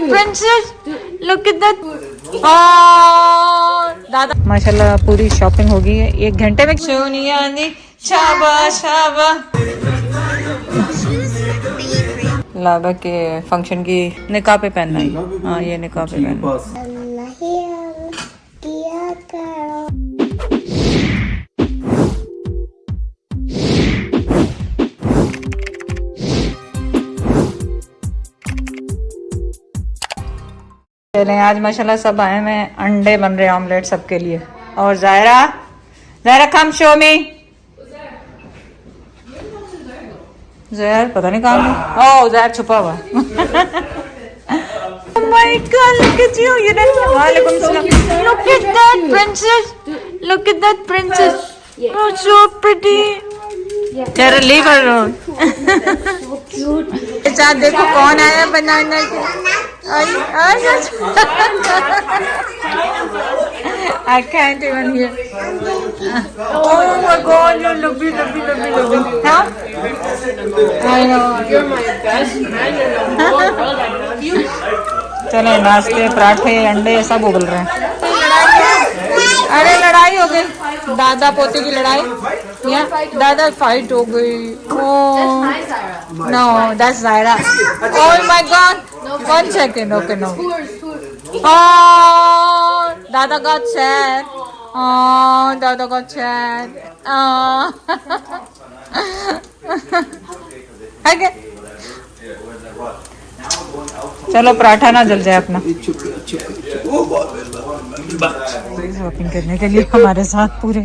princess. Look at that. दादा माशाल्लाह पूरी शॉपिंग हो गई है 1 घंटे में। सोनिया ने शाबा शाबा लाबा के फंक्शन की निकाह पे पहनना है। हाँ ये निकाह पे पहनना। चलें आज माशाल्लाह सब आए हैं, अंडे बन रहे हैं ऑमलेट सबके लिए। और ज़ायरा कम शो में ज़ाहिर पता नहीं कहाँ है। ओह ज़ाहिर छुपा हुआ है। Oh my God, look at you. You didn't. वालेकुम सलाम. Look at that princess. Look at that princess. Oh, so pretty. चलो leave her alone. चाँद देखो कौन आया बनाना के। I can't even hear. Oh my God, you're lovely. Huh? I know. You're my best man in the whole world. I love you. चले नाश्ते पराठे अंडे सब उबल रहे हैं। अरे लड़ाई हो गई, दादा पोते की लड़ाई या दादा फाइट हो गई। No that's Zaira. Oh my god 1 second. Okay no दादा गॉट सैड। दादा गॉट सैड। चलो पराठा ना जल जाए अपना। शॉपिंग करने के लिए हमारे साथ पूरे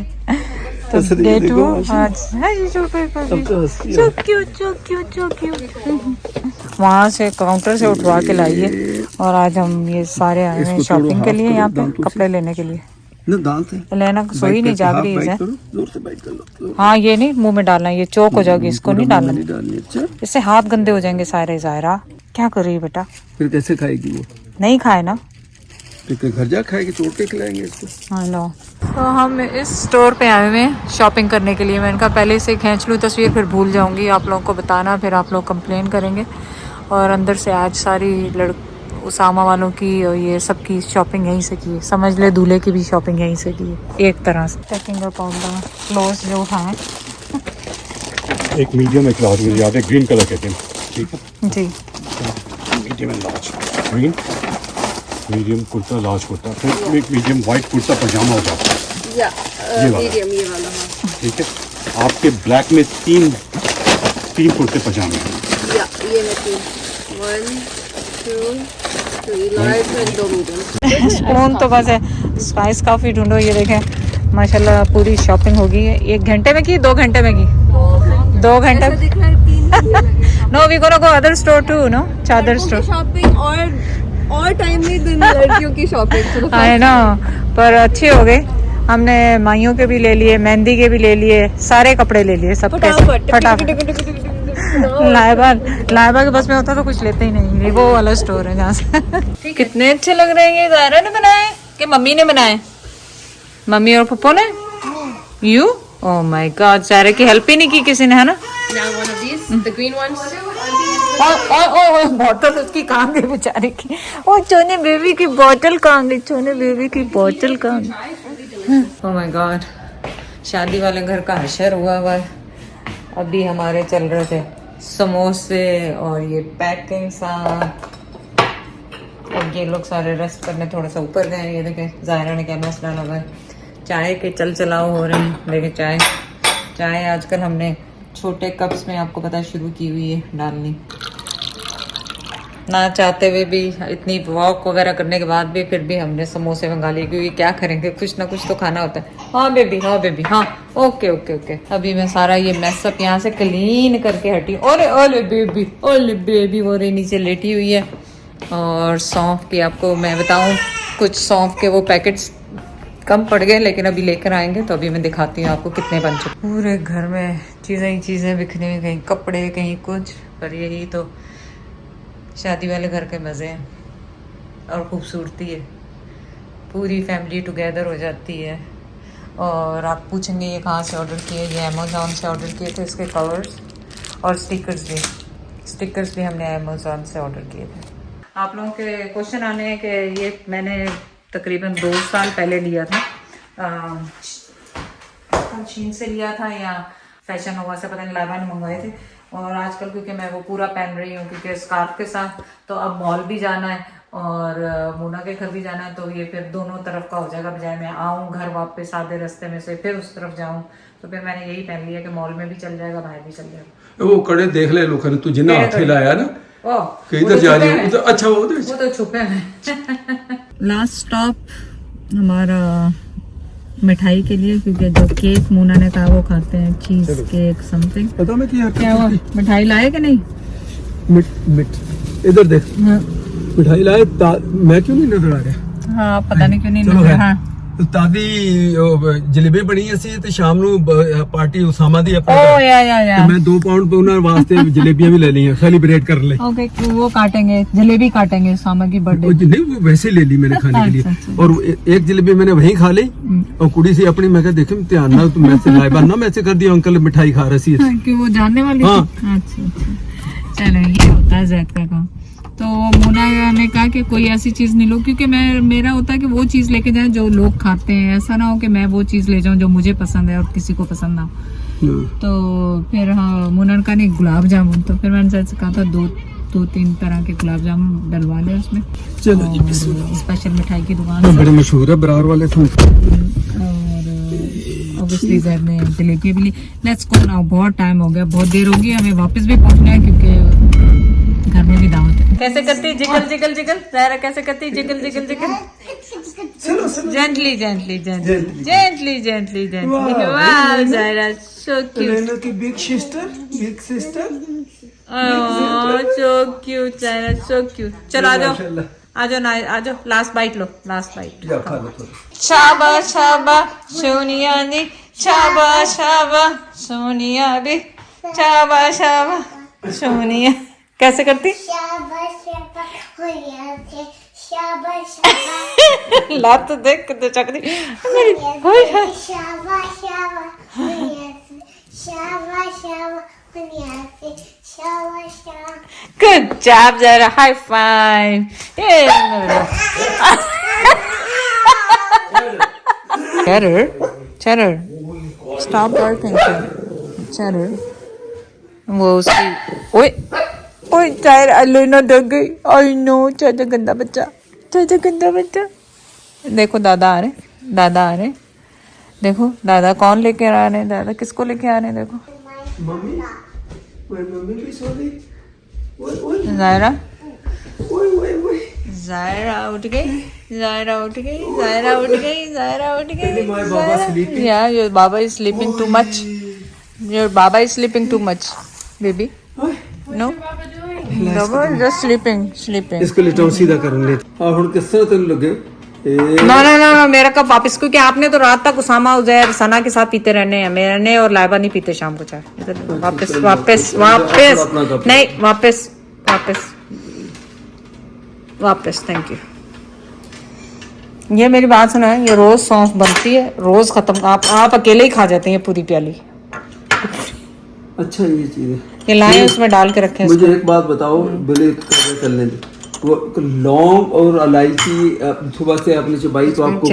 तो डे 2 आज वहाँ से काउंटर से उठवा के लाइए। और आज हम ये सारे आए हैं शॉपिंग के लिए, यहाँ पे कपड़े लेने के लिए। लेना सोई नहीं जाग रही है। हाँ ये नहीं मुंह में डालना, ये चौक हो जाएगी, इसको नहीं डालना, इससे हाथ गंदे हो जाएंगे सारे। ज़ायरा क्या कर रही है बेटा? फिर कैसे खाएगी वो? नहीं खाए ना, फिर घर जा खाएगी, तोड़ के खिलाएंगे इसको। हाँ लो। तो हम इस स्टोर पे आए हुए हैं शॉपिंग करने के लिए। मैंने कहा पहले से खींच लूँ तस्वीर, फिर भूल जाऊंगी आप लोगों को बताना, फिर आप लोग कंप्लेन करेंगे। और अंदर से आज सारी उसामा वालों की और ये सब की शॉपिंग यहीं से की है। समझ ले दूल्हे की भी शॉपिंग यहीं से की है एक तरह से। टेकिंग अ पाउडर क्लोज जो उठाएं। एक मीडियम एक लार्ज मुझे याद है, ग्रीन कलर के थे। ठीक है जी, medium and large. Green medium kurta, large kurta, फिर एक मीडियम वाइट कुर्ता पजामा हो जाता है। मीडियम ये वाला। ठीक है, आपके ब्लैक में तीन कुर्ते पजामे हैं। ये में 1 2 3 लार्ज एंड 2 मीडियम। स्पून तो बस है, स्पाइस काफ़ी ढूंढो। ये देखें माशाल्लाह पूरी शॉपिंग हो गई है। 1 घंटे में की 2 घंटे में की? 2 घंटे। No we gonna go other store too, no चादर स्टोर। शॉपिंग और टाइम नहीं देना लड़कियों की शॉपिंग। आई नो, पर अच्छे हो गए। हमने माइयों के भी ले लिए, मेहंदी के भी ले लिए, सारे कपड़े ले लिए सबके फटाफट। लाइबा के बस में होता तो कुछ लेते ही नहीं। वो वाला स्टोर है जहाँ से। कितने अच्छे लग रहे हैं। ये ज़ायरा ने बनाए कि मम्मी ने बनाए? मम्मी और पप्पो ने? You? Oh my God, Zaira की हेल्प ही नहीं की किसी ने, है ना? Now one of these, the green ones. और बोतल उसकी कहाँ गई बेचारे की? ओ छोने बेबी की बोतल कहाँ गई? छोने बेबी की बोतल कहाँ गई? ओह माय गॉड, शादी वाले घर का हशर हुआ है। अभी हमारे चल रहे थे समोसे और ये पैकिंग साथ। और ये लोग सारे रेस्ट करने थोड़ा सा ऊपर गए। ये देखें ज़ायरा ने क्या मैस डाला हुआ है। चाय के चल चलाओ हो रहे हैं। देखिए चाय आजकल हमने छोटे कप्स में आपको पता शुरू की हुई है डालनी। ना चाहते हुए भी, इतनी वॉक वगैरह करने के बाद भी, फिर भी हमने समोसे मंगा लिए, क्योंकि क्या करेंगे, कुछ ना कुछ तो खाना होता है। हाँ बेबी हाँ ओके। अभी मैं सारा ये मैसअप यहाँ से क्लीन करके हटी। ओले बेबी वो रही नीचे लेटी हुई है। और सौंफ की आपको मैं बताऊँ, कुछ सौंफ के वो पैकेट्स कम पड़ गए, लेकिन अभी लेकर आएंगे तो अभी मैं दिखाती हूँ आपको कितने बन चुके। पूरे घर में चीज़ें बिखरी हुई, कहीं कपड़े कहीं कुछ। पर यही तो शादी वाले घर के मज़े हैं और खूबसूरती है। पूरी फैमिली टुगेदर हो जाती है। और आप पूछेंगे ये कहाँ से ऑर्डर किए? ये अमेज़ॉन से ऑर्डर किए थे, इसके कवर्स और स्टिकर्स भी हमने अमेज़ॉन से ऑर्डर किए थे। आप लोगों के क्वेश्चन आने हैं कि ये मैंने तकरीबन 2 साल पहले लिया था, चीन से लिया था या फैशन होगा से पता नहीं, लाइबा ने मंगवाए थे। और आजकल क्योंकि मैं वो पूरा पहन रही हूँ क्योंकि स्कार्फ के साथ, तो अब मॉल भी जाना है और मोना के घर भी जाना है, तो ये फिर दोनों तरफ का हो जाएगा, बजाय मैं आऊँ घर वापस आधे रास्ते में से फिर उस तरफ जाऊँ, तो फिर मैंने यही पहन लिया कि मॉल में भी चल जाएगा, बाहर भी चल जाएगा। वो कड़े देख ले लोग तू जिन्ना हाथ लाया ना ओ कि इधर जा रही है, अच्छा वो तो छुपे हैं। लास्ट स्टॉप हमारा मिठाई के लिए, क्योंकि जो केक मोना ने कहा वो खाते हैं, चीज केक समथिंग। पता मैं क्या हुआ, मिठाई लाए कि नहीं? इधर देख, हाँ। मिठाई लाए, मैं क्यों नहीं नजर आ रहा? हाँ पता नहीं क्यों नहीं चलो नजर। है। हाँ तादी जलेबी बनी असी ते शाम ਨੂੰ ਪਾਰਟੀ ਉਸਾਮਾ ਦੀ ਆਪਣੇ ओ ਘਰ। या ਤੇ ਮੈਂ 2 ਪਾउंड पे ਉਹਨਾਂ ਵਾਸਤੇ जलेबियां भी ले ली हैं, सेलिब्रेट कर ले। ओके वो काटेंगे, जलेबी काटेंगे सामा की बर्थडे। नहीं वो वैसे ले ली मैंने खाने के लिए, अच्छा। और एक जलेबी मैंने वहीं खा ली, और कुड़ी से अपनी मैं कहा देखे ध्यान ना तुम मैसे लाइबा ना मैसे कर दिया, अंकल मिठाई खा रही थी। कि वो जानने वाली हाँ। थी? अच्छा चलो ये होता है जैद का काम। तो मोना ने कहा कि कोई ऐसी चीज नहीं लो, क्योंकि मेरा होता है कि वो चीज लेके जाए जो लोग खाते हैं, ऐसा ना हो कि मैं वो चीज ले जाऊं जो मुझे पसंद है और किसी को पसंद ना हो। तो फिर हाँ मोना ने कहा नहीं गुलाब जामुन, तो फिर मैंने जैसे कहा था 2-3 तरह के गुलाब जामुन डलवा ले उसमें। चलो स्पेशल मिठाई की दुकान है, बड़े मशहूर है बरार वाले थे। और ऑब्वियसली जैद ने जलेबी भी ली। लेट्स गो नाउ, बहुत टाइम हो गया, बहुत देर होगी, हमें वापस भी पहुंचना है क्योंकि घर में भी दावत है। कैसे करती जिगल जिगल जिगल ज़ायरा, कैसे करती jiggle jiggle jiggle? Gently gently gently gently gently gently. वाह ज़ायरा सो क्यूट, की big sister, big sister. Oh so cute Zaira, so cute. चलो आ जाओ आ जाओ ना, आ जाओ, लास्ट बाइट लो, लास्ट बाइट। शाबा शाबा सोनिया दी, शाबा शाबा सोनिया भी, शाबा शाबा सोनिया। कैसे करती? लात तो देख कितने चकती। गुड जॉब ज़रा, high five. Cheddar stop working cheddar. वो उसकी ओए ओए टायर अलोना डर गई। आई नो, चाचा गंदा बच्चा, चाचा गंदा बच्चा। देखो दादा आ रहे, दादा आ रहे, देखो दादा कौन लेके आ रहे हैं, दादा किसको लेके आ रहे हैं, देखो मम्मी, मम्मी भी सो गई। ज़ायरा, ओए ज़ायरा उठ गई, ज़ायरा उठ गई, ज़ायरा उठ गई, ज़ायरा उठ गई। my Baba sleeping? Yeah, your Baba is sleeping too much. Your Baba is sleeping too much, baby. No? Baba is just sleeping. इसको लेटाओ सीधा कर ले। ਹੁਣ किस तरह तेन लगे? No, मेरा कब वापस, क्योंकि आपने तो रात तक उसामा उजैर सना के साथ पीते रहने हैं, मैंने और लाइबा नहीं पीते शाम को चाय। इधर वापस वापस वापस नहीं, वापस वापस वापस। Thank you. ये मेरी बात सुना है, ये रोज सौंफ बनती है, रोज खत्म, आप अकेले ही खा जाते हैं पूरी प्याली। अच्छा ये चीज है, ये लाए उसमें डाल के रखे हैं। मुझे एक बात बताओ, बोले चलने दो, वो लौंग और इलायची सुबह से आपने चबाई तो आपको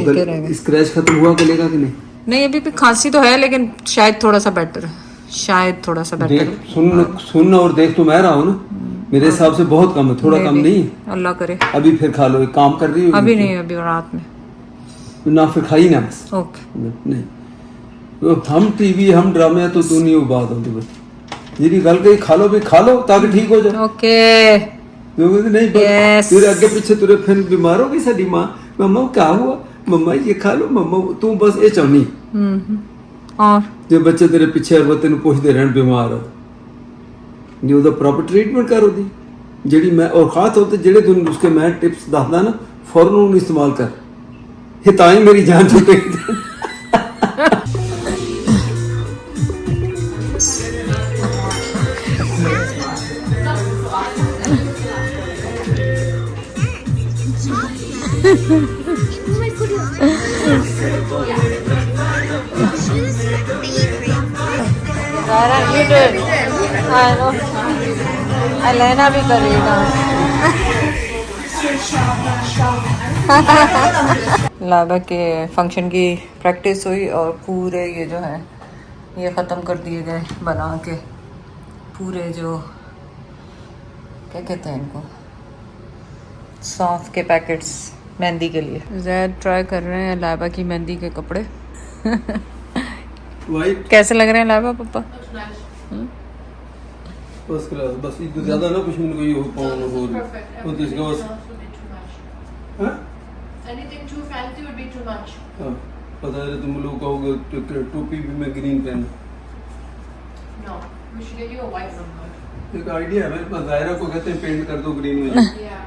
स्क्रैच खत्म हुआ गलेगा कि नहीं? नहीं अभी भी खांसी तो है, लेकिन शायद थोड़ा सा बेटर है, शायद थोड़ा सा बेटर है। सुन और देख तो मैं रहा हूँ ना, मेरे हिसाब से बहुत कम है, थोड़ा कम नहीं। अल्लाह करे। अभी फिर खा लो, एक काम कर रही हो? अभी नहीं, अभी रात में ना, फिर खाई ना बस। ओके नहीं तो हम टीवी हम ड्रामे तो तू नहीं वो बात होती बस जी गल गई, खा लो भी, खा लो ताकि ठीक हो जाए। ओके नहीं तेरे आगे पीछे तुरे फिर बीमार हो गई साडी माँ, मम्मा क्या हुआ, मम्मा ये खा लो, मम्मा तू बस ये चाहनी और जो बच्चे तेरे पीछे वो तेन पूछते रहन बीमार हो, नहीं ਉਹਦਾ प्रॉपर ट्रीटमेंट कर ਉਹਦੀ ਜਿਹੜੀ मैं और खास तौर ਤੇ ਜਿਹੜੇ ਤੈਨੂੰ उसके मैं टिप्स ਦੱਸਦਾ ਨਾ फौरन ਉਹਨੂੰ इस्तेमाल कर, ये ਤਾਂ ही मेरी जान छूटेगी। you did. I know. Elena भी करेगा। लाबा के फंक्शन की प्रैक्टिस हुई और पूरे ये जो है ये ख़त्म कर दिए गए बना के, पूरे जो क्या कहते हैं इनको, सौंफ के पैकेट्स मेहंदी के लिए। जैद ट्राई कर रहे हैं लाबा की मेहंदी के कपड़े। वाइट कैसे लग रहे हैं लाबा पापा? बस क्लास, बस ये ज्यादा ना कुछ मैंने कोई हो पाऊंगा हो तो इसका बस हाँ Anything too fancy would be too much. हाँ, पता है तुम लोग कहोगे तो टोपी भी मैं ग्रीन पहना। No, we should get you a white one. Though. एक आइडिया है मेरे पास, जायरा को कहते हैं पेंट कर दो ग्रीन में। Yeah,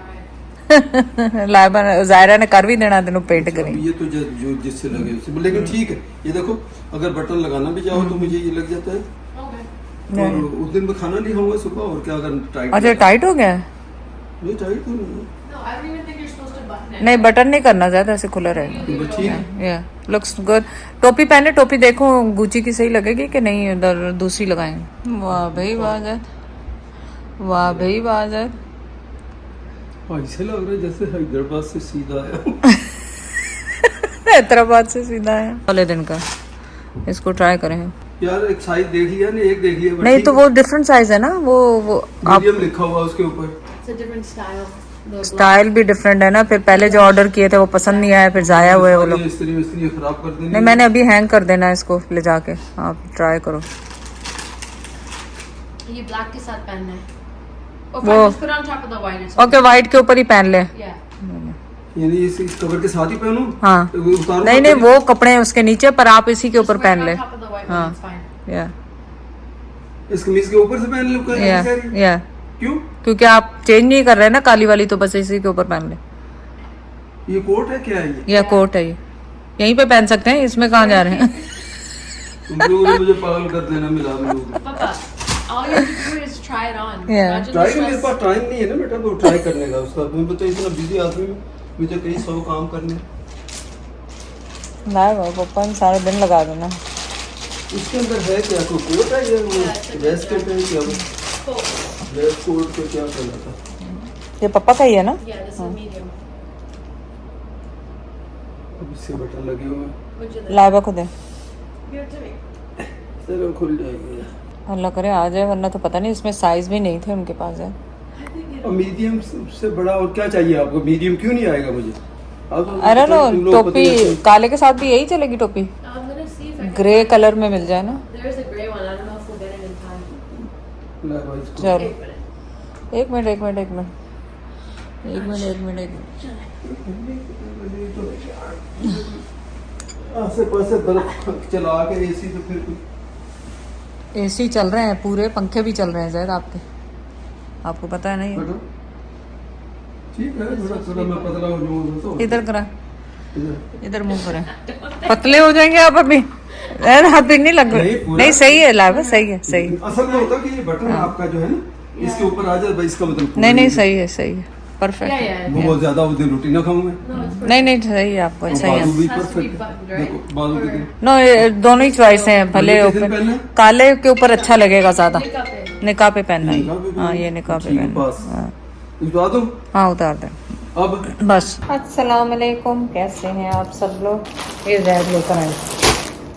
right. लाबा जायरा ने कर भी देना तेनों पेंट करें। ये तो जो जिससे लगे उससे, लेकिन ठीक है। ये देखो अगर बटन लगाना भी चाहो तो मुझे ये लग जाता है। Okay. और उस दिन मैं खाना नहीं खाऊंगा सुबह, और क्या अगर टाइट अच्छा टाइट हो गया है? नहीं टाइट तो नहीं है। No, I don't even think you're supposed to button it. नहीं बटन नहीं करना, ज्यादा ऐसे खुला रहेगा। बस ठीक है। या लुक्स गुड। टोपी पहने, टोपी देखो गुची की सही लगेगी कि नहीं, उधर दूसरी लगाएंगे। वाह भाई वाह जैद, वाह भाई वाह जैद। ऐसे लग रहा है जैसे हैदराबाद से सीधा आया। हैदराबाद से सीधा है वाले दिन का। इसको ट्राई करें। यार एक साइज देख लिया ना, एक देख लिया नहीं तो वो डिफरेंट साइज है ना, वो आप मीडियम लिखा हुआ उसके ऊपर। It's a different style. The style भी डिफरेंट है ना। फिर पहले जो ऑर्डर किए थे वो पसंद नहीं आया, फिर जाया हुए वो लोग। इस्त्री खराब कर देनी। नहीं मैंने अभी हैंग कर देना है इसको ले जाके, आप ट्राई करो। ये black के साथ पहनना है। Oh, वो- fine, just put it on top of the white. It's okay white के ऊपर ही पहन ले। Yeah. यानी इस कवर के साथ ही पहनूं? हाँ उतारूं नहीं तो नहीं फिर- वो कपड़े हैं उसके नीचे, पर आप इसी के ऊपर Just wear it पहन ले। on top of the white हाँ। one. It's fine. या इस कमीज के ऊपर से पहन लूं क्या? या क्यों? क्योंकि आप चेंज नहीं कर रहे ना काली वाली, तो बस इसी के ऊपर पहन ले। ये कोट है क्या है ये? या कोट है ये, यहीं पे पहन सकते हैं, इसमें कहाँ जा रहे हैं? तुम लोगों ने मुझे पागल कर देना मिला मिलूंगा। Papa, all you have to do is try it on. Yeah. Imagine the try मेरे stress. पास टाइम नहीं है ना बेटा, वो ट्राई करने का उसका। मैं तो इतना बिजी आदमी हूँ, मुझे कई 100 काम करने। ना पापा ने सारा दिन लगा देना। इसके अंदर है क्या? कोई कोट है या वो वेस्ट कोट है क्या? वो Coat. वेस्ट कोट को क्या कहना था? ये पापा का ही है ना? Yeah, this is medium. अब इससे बटन लगे हुए हैं। Would you like? लाइबा को दे, Give it to me. चलो खुल जाएंगे। अल्लाह करे आ जाए, वरना तो पता नहीं इसमें साइज भी नहीं थे उनके पास है। और मीडियम से बड़ा और क्या चाहिए आपको? मीडियम क्यों नहीं आएगा मुझे? अरे नो टोपी काले के साथ भी यही चलेगी टोपी, I'm gonna see if I can. Grey colour में मिल जाए ना। There's a gray one. I don't know if we'll get it in time. चलो Wait a minute. एक मिनट एक मिनट एक मिनट एक मिनट एक मिनट एक मिनट। आसे पासे बर्फ चला के एसी तो फिर कुछ एसी चल रहे हैं पूरे, पंखे भी चल रहे हैं जैद आपके, आपको पता है नहीं? बेटा ठीक है, थोड़ा थोड़ा मैं पतला हो जाऊंगा तो इधर करा, इधर। इधर मुंह करें, पतले हो जाएंगे आप अभी। हाथ भी नहीं लग नहीं, रहा। पूरा- नहीं सही है लाइबा, सही है सही है। असल में होता कि ये बटन आपका जो है ना इसके ऊपर आ जाए भाई, इसका मतलब पूरा नहीं नहीं सही है सही है, परफेक्ट Yeah, है। yeah. वो बहुत ज्यादा उस दिन रोटी ना खाऊं मैं। No, it's नहीं नहीं सही है आपको, और सही बाजू है। भी Has to be perfect buttoned, है। right? देखो बाजू के दिन नो ये दोनों ही चॉइस हैं, भले किस दिन ऊपर पहनना है? काले के ऊपर अच्छा लगेगा ज्यादा। Niqab पे. निकाह पे पहनना है। निकाह पे पहनना? हाँ ये निकाह पे ठीक है, पहनना बस। हाँ। उतार दूं हाँ उतार दे अब। बस। अस्सलाम वालेकुम, कैसे हैं आप सब लोग? ये जैद लेकर आई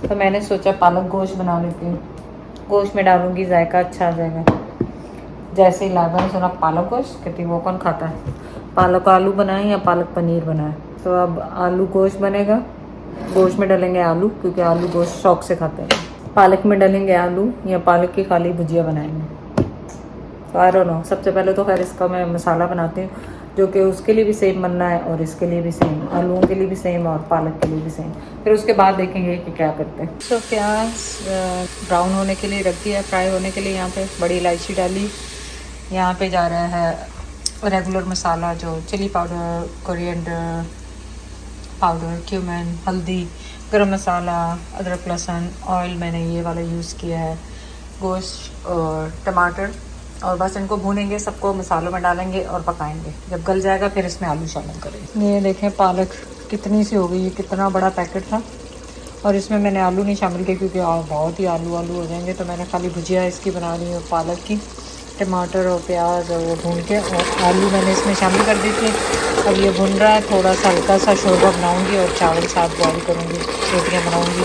तो मैंने सोचा पालक गोश्त बना लेती हूँ, गोश्त में डालूंगी जायका अच्छा आ जाएगा। जैसे ही लाइबा ने सुना पालक गोश्त, कहती वो कौन खाता है, पालक आलू बनाए या पालक पनीर बनाए। तो अब आलू गोश्त बनेगा, गोश्त में डालेंगे आलू क्योंकि आलू गोश्त शौक से खाते हैं, पालक में डालेंगे आलू या पालक की खाली भुजिया बनाएंगे। तो आई डोंट नो, सबसे पहले तो खैर इसका मैं मसाला बनाती हूँ जो कि उसके लिए भी सेम बनना है और इसके लिए भी सेम, आलूओं के लिए भी सेम और पालक के लिए भी सेम। फिर उसके बाद देखेंगे कि क्या करते हैं। तो प्याज ब्राउन होने के लिए रख दिया, फ्राई होने के लिए। यहाँ पे बड़ी इलायची डाली, यहाँ पे जा रहा है रेगुलर मसाला जो chilli powder, coriander powder, cumin, हल्दी, गरम मसाला, अदरक लहसुन, ऑयल मैंने ये वाला यूज़ किया है, गोश्त और टमाटर, और बस इनको भूनेंगे, सबको मसालों में डालेंगे और पकाएंगे। जब गल जाएगा फिर इसमें आलू शामिल करेंगे। ये देखें पालक कितनी सी हो गई, ये कितना बड़ा पैकेट था और इसमें मैंने आलू नहीं शामिल किए क्योंकि बहुत ही आलू हो जाएंगे। तो मैंने खाली भुजिया इसकी बना रही हूँ पालक की, टमाटर और प्याज और वो भून के, और आलू मैंने इसमें शामिल कर दी थी। अब ये भुन रहा है, थोड़ा सा हल्का सा शोरबा बनाऊंगी और चावल साथ बॉईल करूंगी, रोटियां बनाऊंगी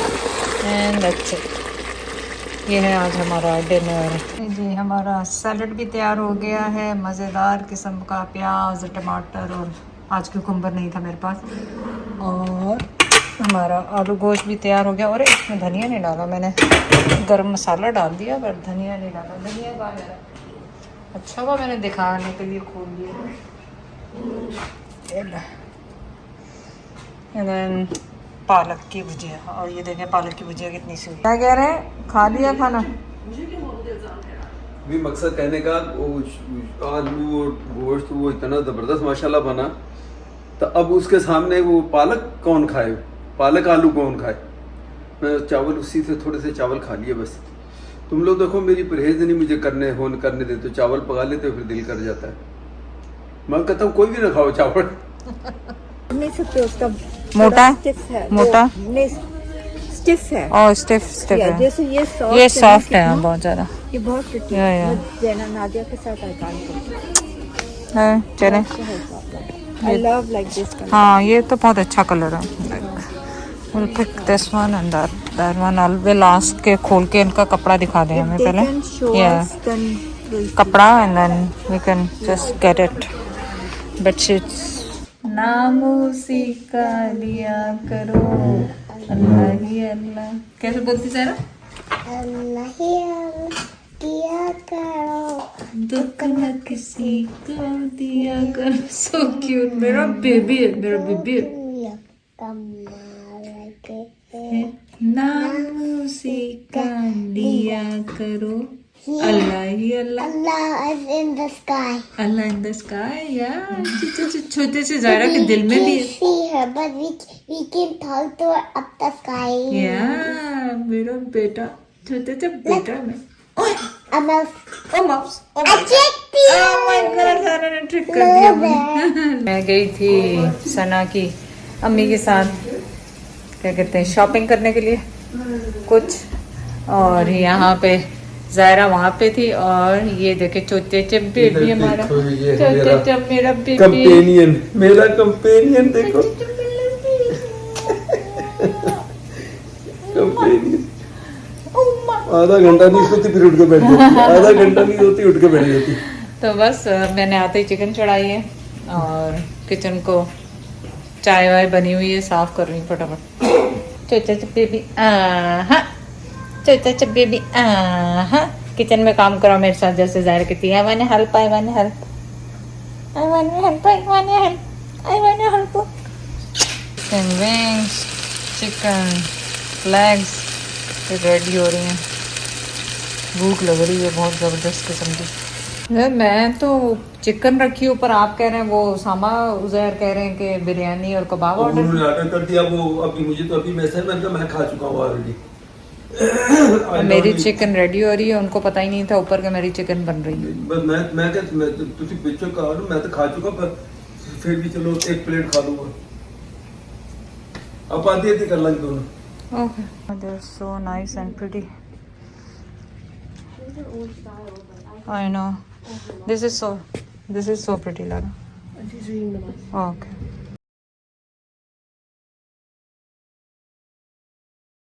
एंड दैट्स इट। ये है आज हमारा डिनर जी। हमारा सैलड भी तैयार हो गया है, मज़ेदार किस्म का, प्याज टमाटर, और आज कुकुम्बर नहीं था मेरे पास। और हमारा आलू गोश्त भी तैयार हो गया। और इसमें धनिया नहीं डाला मैंने, गरम मसाला डाल दिया पर धनिया नहीं डाला। धनिया का अच्छा हुआ मैंने दिखाने के लिए खोल दिया। एंड देन पालक की भुजिया, और ये देखें पालक की भुजिया कितनी सी। क्या कह रहे हैं, खा लिया खाना? भी मकसद कहने का आलू और गोश्त वो इतना ज़बरदस्त माशाल्लाह बना, तो अब उसके सामने वो पालक कौन खाए, पालक आलू कौन खाए। मैं चावल उसी से थोड़े से चावल खा लिए बस। तुम लोग देखो मेरी परहेज नहीं मुझे करने देते, चावल पका लेते फिर दिल कर जाता है। मैं कहता हूँ कोई भी ना खाओ चावल। नहीं सकते, उसका मोटा है? स्टिफ है, मोटा? स्टिफ है। और स्टिफ या है। जैसे ये ये सॉफ्ट है ना, बहुत ज़्यादा। ये बहुत प्रिटी या, है। या। मैं ज़ैना नादिया के साथ आई कान है चले। I love like this colour. हाँ ये तो बहुत अच्छा कलर है। We'll pick this one and that one. We'll ask के खोल के इनका कपड़ा दिखा दें हमें पहले। Yeah. कपड़ा and then we can just get it. Bedsheets. नामोसी का लिया करो अल्लाह ही अल्लाह। कैसे बोलती सारा? अल्लाह ही अल्लाह किया करो, दुख न किसी को दिया कर। So cute. मेरा बेबी है, मेरा बेबी है। कमाल के नामोसी का लिया करो अल्लाह ही अल्लाह। Allah is in the sky. Allah in the sky यार। छोटे से जायरा के दिल में भी We see her, but we can talk to her up the sky. यार मेरा बेटा, छोटे से बेटा में। ओए A mouse. Oh mouse, oh A chickpea. My god, Sara ने ट्रिक कर दिया मुझे। मैं गई थी सना की अम्मी के साथ, क्या कहते हैं, शॉपिंग करने के लिए कुछ, और यहाँ पे जायरा वहाँ पे थी। और ये देखे छोटे से बेबी हमारा, छोटे से मेरा बेबी, कंपेनियन, मेरा कंपेनियन देखो, कंपेनियन। आधा घंटा नहीं सोती फिर उठ के बैठ जाती, आधा घंटा नहीं सोती उठ के बैठ जाती। तो बस मैंने आते ही चिकन चढ़ाई है और किचन को चाय वाय बनी हुई है, साफ कर रही हूँ फटाफट। छोटा सा बेबी छोटा सा बेबी किचन में काम करो मेरे साथ, जैसे जाहिर कहती है I want help, I want help, I want help, I want help, I want help. Chicken wings, chicken legs ready हो रही हैं। भूख लग रही है बहुत ज़बरदस्त किस्म की। मैं तो चिकन रखी ऊपर, आप कह रहे हैं वो सामा उजैर कह रहे हैं कि बिरयानी और कबाब ऑर्डर। उन्होंने ऑर्डर कर दिया वो, अभी मुझे तो अभी मैसेज मैंने कहा मैं खा चुका हूँ ऑलरेडी। मेरी चिकन रेडी हो रही है, उनको पता ही नहीं था ऊपर के मेरी चिकन बन रही है। बस मैं तुसी पिछो कहा मैं तो खा चुका, पर फिर भी चलो एक प्लेट खा लूंगा। अब आती कर लेंगे दोनों। Okay, they are so nice and pretty. I know, this is so pretty Lara. She's really nice. Okay.